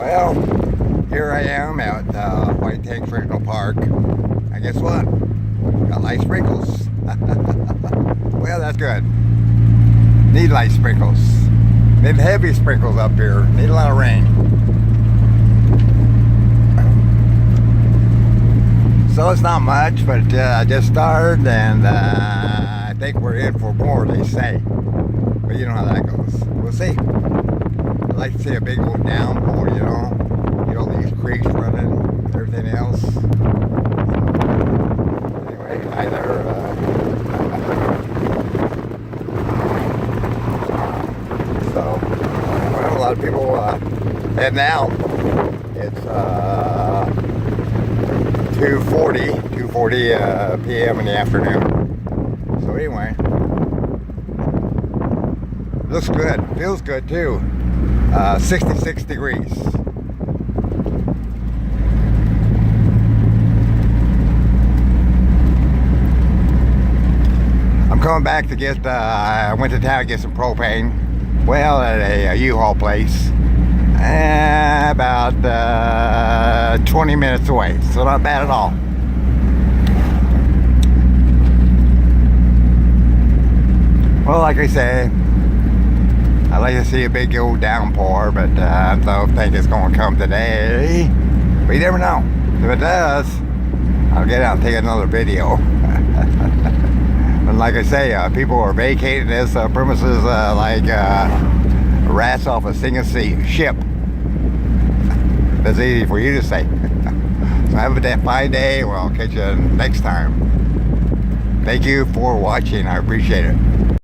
Well, here I am at White Tanks Regional Park. And guess what? Got light sprinkles. Well, that's good. Need light sprinkles. Need heavy sprinkles up here. Need a lot of rain. So it's not much, but I just started, and I think we're in for more, they say. But you know how that goes. We'll see. I'd like to see a big old downpour, you know. Get all these creeks running and everything else. Anyway, hi there. So, well, a lot of people heading out. It's 2:40 p.m. in the afternoon. So anyway, looks good. Feels good too. 66 degrees. I'm coming back to get, I went to town to get some propane. Well, at a U-Haul place. About 20 minutes away. So not bad at all. Well, like I say, I'd like to see a big old downpour, but I don't think it's going to come today. But you never know. If it does, I'll get out and take another video. But like I say, people are vacating this premises like rats off a sinking ship. That's easy for you to say. So have a fine day. Well, I'll catch you next time. Thank you for watching. I appreciate it.